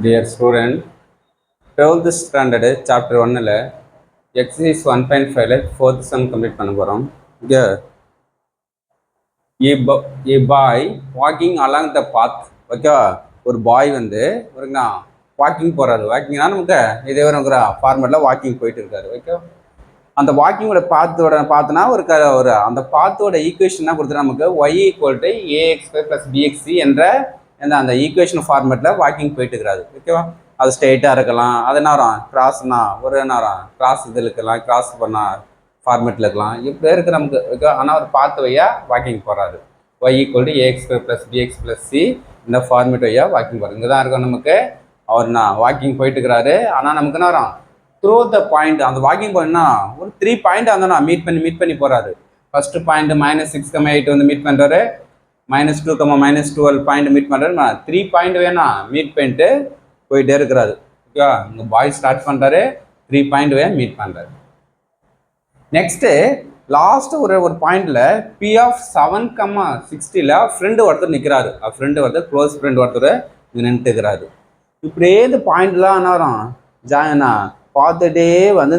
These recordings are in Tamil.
Dear student, 12th standard chapter 1 exercise 1.5 4th sum complete பண்ண போறோம். இங்க a boy walking along the path. Okay, ஒரு பாய் வந்து ஒருங்கண்ணா வாக்கிங் போறாரு. வாக்கிங்னா நமக்கு இதே ஒரு ஃபார்மேட்ல வாக்கிங் போயிட்டு இருக்காரு. ஓகே, அந்த வாக்கிங்கோட பார்த்தோன்னா ஒரு அந்த பாத்தோட ஈக்குவேஷன் என்ன கொடுத்துரு நமக்கு y = ax² + bxc என்ற அந்த ஈக்குவேஷன் ஃபார்மேட்டில் வாக்கிங் போயிட்டு இருக்கிறாரு. ஓகேவா, அது ஸ்ட்ரெயிட்டாக இருக்கலாம், அது என்ன வரும் கிராஸ்னா ஒரு என்ன வரும் கிராஸ் இதில் இருக்கலாம், கிராஸ் பண்ணால் ஃபார்மேட்டில் இருக்கலாம், இப்படி இருக்குது நமக்கு. ஓகே, ஆனால் ஒரு பார்த்து வழியாக வாக்கிங் போகிறாரு. y = ax² + bx + c இந்த ஃபார்மேட் வழியாக வாக்கிங் போகிறார். இங்கே தான் இருக்கும் நமக்கு. அவர் வாக்கிங் போயிட்டு இருக்கிறாரு. ஆனால் நமக்கு என்ன வரும் த்ரூ த பாயிண்ட். அந்த வாக்கிங் பாயிண்ட்னா ஒரு 3 பாயிண்ட் அந்த மீட் பண்ணி போகிறாரு. ஃபர்ஸ்ட் பாயிண்ட் -6,8 வந்து மீட் பண்ணுறாரு. -2, -12 பாயிண்ட் மீட் பண்ணுறாரு. 3 பாயிண்ட் வேணும் மீட் பண்ணிட்டு போயிட்டே இருக்கிறாரு. ஓகே, இங்கே பாய் ஸ்டார்ட் பண்ணுறாரு, 3 பாயிண்ட் மீட் பண்ணுறாரு. நெக்ஸ்ட்டு லாஸ்ட் ஒரு பாயிண்ட்ல P(7,60) ஃப்ரெண்டு ஒருத்தர் நிற்கிறாரு. ஃப்ரெண்டு ஒருத்தர் க்ளோஸ் ஃப்ரெண்டு ஒருத்தர் இங்கே நின்றுக்கிறாரு. இப்படியே இந்த பாயிண்ட்லாம் என்ன வரும் ஜாயினா பார்த்துட்டே வந்து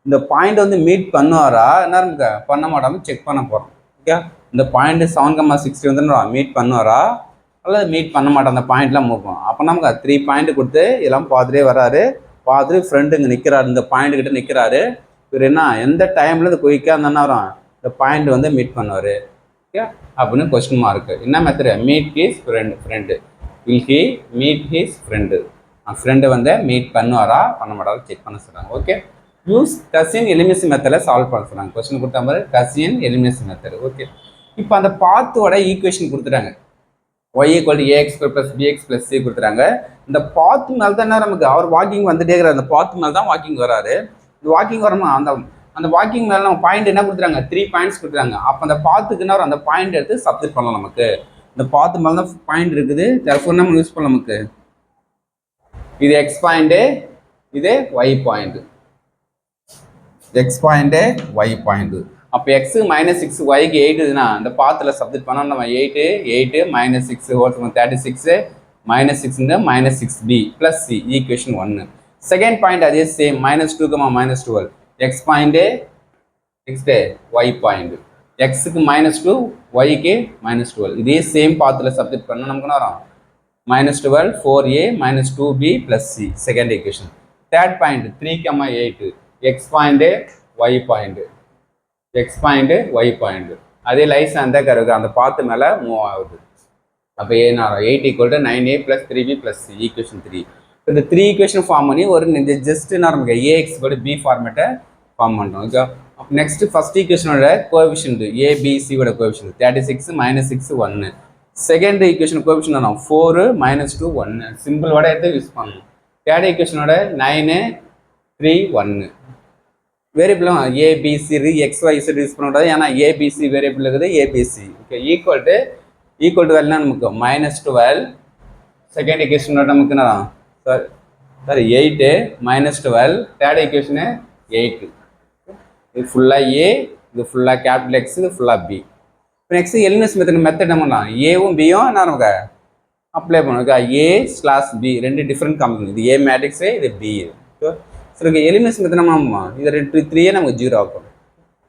இந்த பாயிண்ட் வந்து மீட் பண்ணுவாரா என்ன நமக்கு பண்ண மாட்டாமல் செக் பண்ண போகிறோம். ஓகே, இந்த பாயிண்ட் 7,60 வந்து மீட் பண்ணுவாரா அல்லது மீட் பண்ண மாட்டோம். அந்த பாயிண்ட்லாம் மூக்கும். அப்போ நமக்கு 3 பாயிண்ட் கொடுத்து எல்லாம் பார்த்துட்டே வராரு. பார்த்துட்டு ஃப்ரெண்டு இங்கே நிற்கிறாரு, இந்த பாயிண்ட் கிட்ட நிற்கிறாரு. இவர் என்ன எந்த டைம்ல இந்த குயிக்காக அந்த என்ன வரும் இந்த பாயிண்ட் வந்து மீட் பண்ணுவார். ஓகே, அப்படின்னு கொஸ்டின் மார்க். என்ன method? Meet his friend. Will he meet his friend? Friend வந்து மீட் பண்ணுவாரா பண்ண மாட்டாரா செக் பண்ண சொல்கிறாங்க. ஓகே, யூஸ் கசின் எலிமினேஷன் மெத்தடில் சால்வ் பண்ண சொல்கிறாங்க. கொஸ்டின் கொடுத்த மாதிரி கசின் எலிமினேஷன் மெத்தட். ஓகே, இப்போ அந்த பாத்தோட ஈக்குவேஷன் கொடுத்துட்டாங்க. y = ax² + bx + c கொடுத்துறாங்க. இந்த பாத் மேலே தான் நமக்கு அவர் வாக்கிங் வந்துட்டே இருக்கிறார். அந்த பாத் மேலே தான் வாக்கிங் வராரு. இந்த வாக்கிங் வரமா அந்த வாக்கிங் மேலே நம்ம பாயிண்ட் என்ன கொடுத்துறாங்க 3 பாயிண்ட்ஸ் கொடுத்துறாங்க. அப்போ அந்த பாத்துக்கு என்ன அந்த பாயிண்ட் எடுத்து சப்ஸ்டிட் பண்ணலாம். நமக்கு இந்த பாத்து மேலே தான் பாயிண்ட் இருக்குது. தேர்ஃபோர் நம்ம யூஸ் பண்ணலாம். நமக்கு இது எக்ஸ் பாயிண்ட், இது y point. X point, y point. அப்போ எக்ஸு -6 ஒய்க்கு 8 இதுனா இந்த பாத்தில் சப்ஸ்டிட் பண்ணோம். நம்ம 8 -6 whole 36 -6 -6b + c equation 1. Second point அதே same -2, -12 x point, next y point. எக்ஸுக்கு -2 ஒய்க்கு -12 இதே சேம் பாத்தில் சப்ஸ்டிட் பண்ணால் நமக்கு என்ன வரும் -12 4a -2b + c second equation. Third point 3, 8 x point, y point. X point, y point அதே லைஸ் அந்த கருக்கு அந்த பாத்து மேலே மூவ் ஆகுது. அப்போ ஏன்னா 8 = 9a + 3b + c ஈக்குவேஷன் 3. இந்த 3 ஈக்குவேஷன் ஃபார்ம் பண்ணி ஒரு ஜஸ்ட் நமக்கு ax = b ஃபார்மேட்டை ஃபார்ம் பண்ணுறோம். ஓகே, அப்போ நெக்ஸ்ட் ஃபர்ஸ்ட் ஈக்குவேஷனோட கோஎஃபிஷியன்ட் abcயோட கோஎஃபிஷியன்ட் 36 -6 1. செகண்ட் ஈக்குவேஷன் கோஎஃபிஷியன்ட் 4 -2 1 சிம்பிளோட எடுத்து யூஸ் பண்ணணும். தேர்ட் ஈக்குவேஷனோட 9 3 1 வேரியபிளும் ஏபிசி XYZ யூஸ் பண்ணக்கூடாது. ஏன்னா ஏபிசி வேரியபிள் இருக்குது ஏபிசி. ஓகே, ஈக்குவல் டு வேல்யூனா நமக்கு -12. செகண்ட் ஈக்குவேஷனோட நமக்கு என்ன சாரி 8 -12. Third equation 8. இது ஃபுல்லாக ஏ, இது ஃபுல்லாக கேபிட்டல் எக்ஸ், இது ஃபுல்லாக பி. இப்போ நெக்ஸ்ட் எலிமினேஷன் மெத்தட் என்ன பண்ணலாம் ஏவும் பியும் என்ன நமக்கு அப்ளை பண்ணுவோம். a/b ரெண்டு டிஃப்ரெண்ட் காம்பினேஷன். இது ஏ மேட்ரிக்ஸு, இது பி. சரி, எலிமினேஷன் மெத்தட் நம்ம இது 3 நமக்கு 0 ஆகும்.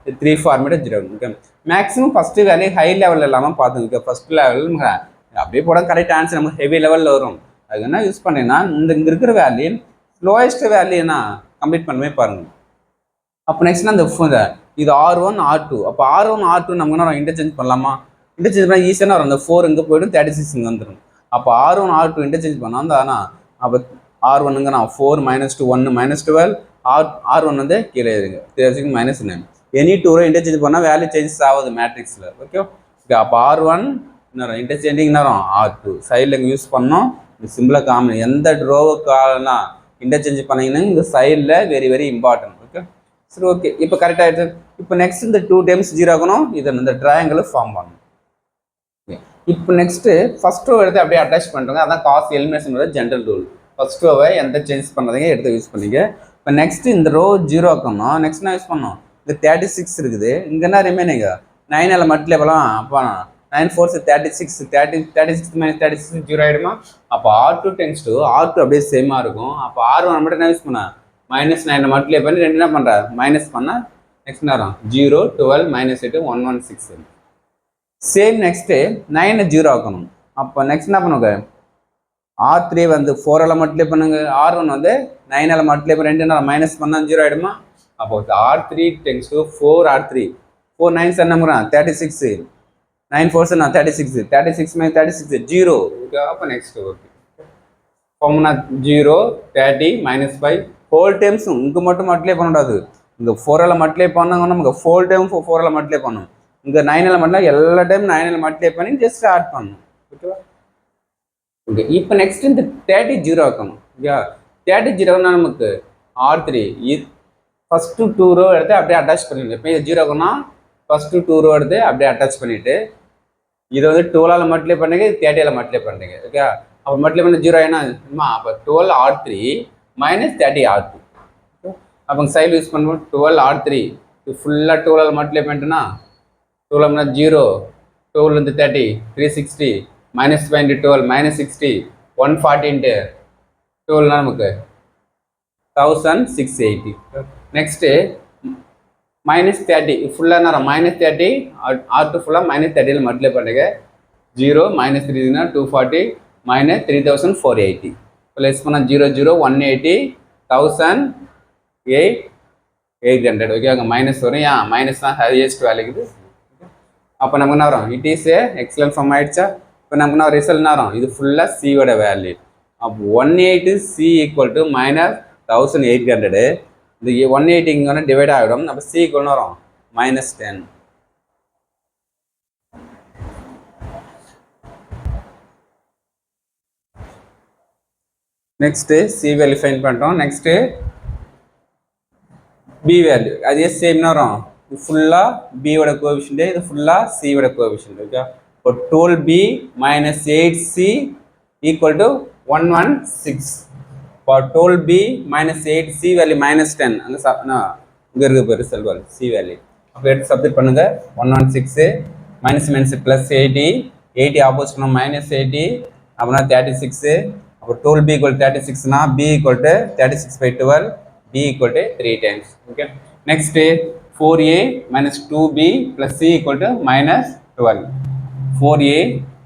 3 ஃபார்மேட் 0 ஆகும். Okay, maximum first value high லெவலில் இல்லாமல் பார்த்துங்க. ஃபர்ஸ்ட் லெவல் அப்படியே போட கரெக்ட் ஆன்சர் நமக்கு ஹெவி லெவலில் வரும். அதுக்கு என்ன யூஸ் பண்ணீங்கன்னா இங்கே இருக்கிற வேல்யூ லோயஸ்ட் வேல்யூனா கம்ப்ளீட் பண்ணவே பாருங்கள். அப்போ நெக்ஸ்ட் அந்த இது R1 R2. அப்போ R1 R2 நமக்கு என்ன இன்டர்சேஞ்ச் பண்ணலாமா? இன்டர்சேஞ்ச் பண்ணால் ஈஸியாக வரும். அந்த 4 இங்கே போய்டும், 36 இங்கே வந்துடும். அப்போ R1 R2 இன்டர்சேஞ்ச் பண்ணால் வந்து ஆனால் அப்போ R1ங்க 4 -2 1 -12 R1 வந்து கீழே இருங்க 36 -9 எனி 2 இன்டர்சேஞ்ச் பண்ணால் வேல்யூ சேஞ்சஸ் ஆகுது மேட்ரிக்ஸில். ஓகே, அப்போ R1 இன்டர்சேஞ்சிங் R2 சைடில் இங்கே யூஸ் பண்ணோம். இந்த சிம்பிளாக காமன் எந்த ட்ரோவுக்கானா இன்டர்சேஞ்ச் பண்ணீங்கன்னா இந்த சைடில் வெரி இம்பார்ட்டன்ட். ஓகே, சரி, ஓகே, இப்போ கரெக்டாக ஆகிடுது. இப்போ நெக்ஸ்ட் இந்த 2 டைம்ஸ் 0 ஆகணும். இதை இந்த ட்ரையாங்கிள் ஃபார்ம் பண்ணணும். இப்போ நெக்ஸ்ட்டு ஃபர்ஸ்ட் ரோ எடுத்து அப்படியே அட்டாச் பண்ணுறோங்க. அதான் காஸ் எலிமினேஷனோட ஜென்ரல் ரூல். ஃபர்ஸ்ட் ரோவை எந்த சேஞ்ச் பண்ணுறதுங்க எடுத்து யூஸ் பண்ணிங்க. இப்போ நெக்ஸ்ட் இந்த ரோ 0 ஆக்கணும். நெக்ஸ்ட் நான் யூஸ் பண்ணோம். இந்த 36 இருக்குது. இங்கே என்ன ரிமைனிங்க 9 மட்டும் எவ்வளோ அப்போ 9 4 36 36 minus 36 0 ஆயிடுமா? அப்போ R2 tends to R2 அப்படியே சேமாக இருக்கும். அப்போ R1 மட்டும் என்ன யூஸ் பண்ண -9 மல்டிப்ளை பண்ணி ரெண்டு என்ன பண்ணுற மைனஸ் பண்ணால் நெக்ஸ்ட் நேரம் 0 12 -8 116. சேம் நெக்ஸ்ட்டு 9 0 ஆக்கணும். அப்போ நெக்ஸ்ட் என்ன பண்ணுங்க R3 வந்து 4 மல்டிப்ளை பண்ணுங்க, R1 வந்து 9 மல்டிப்ளை பண்ணி ரெண்டு நேரம் மைனஸ் பண்ணால் 0 ஆயிடுமா? அப்போ R3 tends to 4R3 4 9 என்ன பண்ணுறான் 36 9 4 36 36 minus 36 0. Okay, அப்போ next okay formula 0 30 -5 whole times இங்கே மட்டும் மல்டிப்ளை பண்ணக்கூடாது. இங்கே 4 மல்டிப்ளை பண்ணாங்கன்னா நமக்கு ஃபோல் டைம் 4 மல்டிப்ளை பண்ணணும். இங்கே 9 மட்டும் எல்லா டைம் 9 மல்டிப்ளை பண்ணி ஜஸ்ட் ஆட் பண்ணணும். ஓகேவா? ஓகே இப்போ நெக்ஸ்ட் இந்த 30 0 ஆக்கணும். ஓகே 30 0னா நமக்கு R3 ஃபஸ்ட்டு 2 ரோ எடுத்து அப்படியே அட்டாச் பண்ணிடுங்க. இப்போ இது 0 ஆகும்னா ஃபஸ்ட்டு 2 ரோ எடுத்து அப்படியே அட்டாச் பண்ணிவிட்டு இதை வந்து 12 மல்டிப்ளை பண்ணுங்க, 30 மல்டிப்ளை பண்ணுறீங்க. ஓகே அப்போ மல்டிப்ளை பண்ண 0 ஆயினா அப்போ 12 R3 - 30 R2. அப்போ சைடு யூஸ் பண்ணுவோம் 12 R3 இது ஃபுல்லாக 12 மல்டிப்ளை பண்ணிட்டுனா 12 0 12 30 360 -5 into 12 -60 140 into 12 நமக்கு 1680. நெக்ஸ்ட்டு -30 ஃபுல்லாக நேரம் -30 R2 ஃபுல்லாக -30 மல்டிப்ளை பண்ணுங்க 0 -3 240 -3480 ப்ளஸ் பண்ணால் 0 0 180 1000 800. ஓகே அங்கே மைனஸ் வரும், ஏன் மைனஸ் தான் ஹையஸ்ட் வேல்யூக்குது. அப்போ நமக்கு என்ன வரும் it is a excellent form ஆயிடுச்சா? இப்போ நமக்கு என்ன ரிசல்ட் என்ன வரும் இது ஃபுல்லாக சியோட வேல்யூ. அப்போ 180 C ஈக்குவல் டு -1800. இந்த 180 இங்கே டிவைட் ஆகிடும். அப்போ C ஈக்குவல் வரும் -10. நெக்ஸ்ட்டு C வேல்யூ ஃபைண்ட் பண்ணுறோம். நெக்ஸ்ட்டு B வேல்யூ அதே சேம்னா வரும். இது ஃபுல்லாக பியோட கோஎஃபிஷியன்ட், இது ஃபுல்லாக சியோட கோஎஃபிஷியன்ட். ஓகே இப்போ 12B - 8C ஈக்குவல் டு 116. இப்போ 12B - 8C வேல்யூ -10 அங்கே இங்கே இருக்குது இப்போ ரிசல்ட் வேல்யூ C வேல்யூ. அப்போ எடுத்து சப்மிட் பண்ணுங்க 116 -, +80 80 ஆப்போசிட் -80 அப்படின்னா 36. அப்போ 12B = 36னா B = 36/12 B = 3 times. Okay. Next 4A - 2B + C = -12. 4A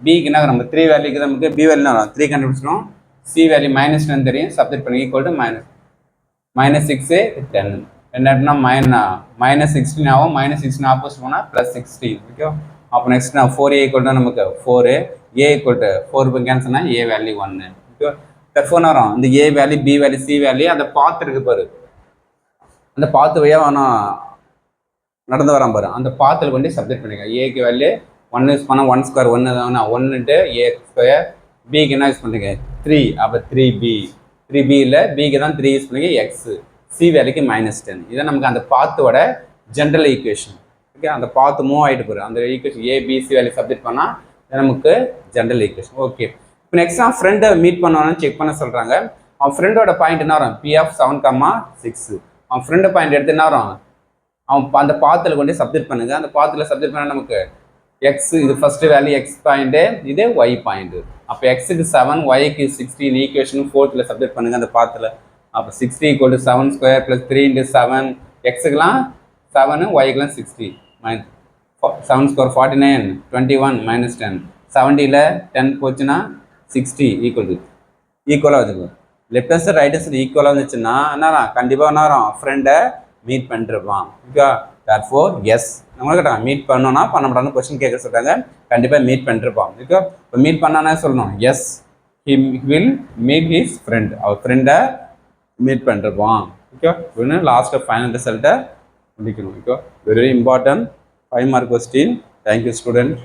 B க்கு என்ன நம்ம 3 வேல்யூக்கு நமக்கு B வேல்யூ என்ன 3 கண்டுபிடிச்சோம். C வேல்யூ -10 தெரியும், சப்ஸ்டிட் பண்ணி = -6 10 என்னன்னா -16 ஆகும். -16 ஆப்போசிட் போனால் +16. ஓகே அப்போ நெக்ஸ்ட் நான் 4A = நமக்கு 4 A = 4 கேன்சல்னா A value 1. Okay therefore வரும் இந்த A value B value C value அந்த பாத் இருக்கு பாரு, அந்த பாத்து வழியாக வேணும் நடந்து வரான் பாரு, அந்த பாத்தில் கொண்டு சப்ஜெக்ட் பண்ணிக்க. ஏக்கு வேல்யூ 1 யூஸ் பண்ணால் 1² 1 தானே 1 × A². பிக்கு என்ன யூஸ் பண்ணுறீங்க 3. அப்போ 3B 3B இல்லை பிக்கு தான் 3 யூஸ் பண்ணுங்க எக்ஸ். சி வேல்யூக்கு -10. இதான் நமக்கு அந்த பாத்தோட ஜென்ரல் ஈக்குவேஷன். ஓகே அந்த பாத்து மூவ் ஆகிட்டு போகிற அந்த ஈக்குவேஷன் ஏபிசி வேல்யூ சப்ஜெக்ட் பண்ணால் நமக்கு ஜென்ரல் ஈக்குவேஷன். ஓகே இப்போ நெக்ஸ்ட் அவன் ஃப்ரெண்டை மீட் பண்ணணும்னு செக் பண்ண சொல்கிறாங்க. அவன் ஃப்ரெண்டோட பாயிண்ட் என்ன வரும் P(7,6). அவன் ஃப்ரெண்டு பாயிண்ட் எடுத்து என்ன வரும் அவன் அந்த பாத்தில் கொண்டு சப்ஜெக்ட் பண்ணுங்க. அந்த பாத்தில் சப்ஜெக்ட் பண்ணால் நமக்கு எக்ஸ் இது ஃபஸ்ட்டு வேல்யூ எக்ஸ் பாயிண்ட்டு, இது ஒய் பாயிண்ட்டு. அப்போ எக்ஸுக்கு 7 ஒய்க்கு 16 ஈக்குவேஷன் 4th சப்ஜெக்ட் பண்ணுங்க அந்த பாத்தில். அப்போ 60 = 7² + 3 × 7 எக்ஸுக்கெலாம் 7 ஒய்க்கெலாம் 60 7² 49 21 -10 70ல் 10 போச்சுன்னா 60 ஈக்குவலாக வச்சுக்கோ. Left hand side right hand side ஈக்குவலாக வந்துச்சுன்னா என்ன கண்டிப்பாக என்ன வரும் ஃப்ரெண்டை மீட் பண்ணிருப்பான். ஓகே தேர்ஃபோர் எஸ் நம்மளுக்கு கேட்டாங்க மீட் பண்ணோன்னா பண்ண மாட்டாங்க கொஸ்டின் கேட்க சொல்கிறாங்க, கண்டிப்பாக மீட் பண்ணிருப்பான். ஓகே இப்போ மீட் பண்ணானே சொல்லணும் yes he will meet his friend, அவர் ஃப்ரெண்டை மீட் பண்ணிருப்பான். ஓகே ஒன்று லாஸ்ட்டு ஃபைனல் ரிசல்ட்டை முடிக்கணும். Okay very important 5 mark question. Thank you student.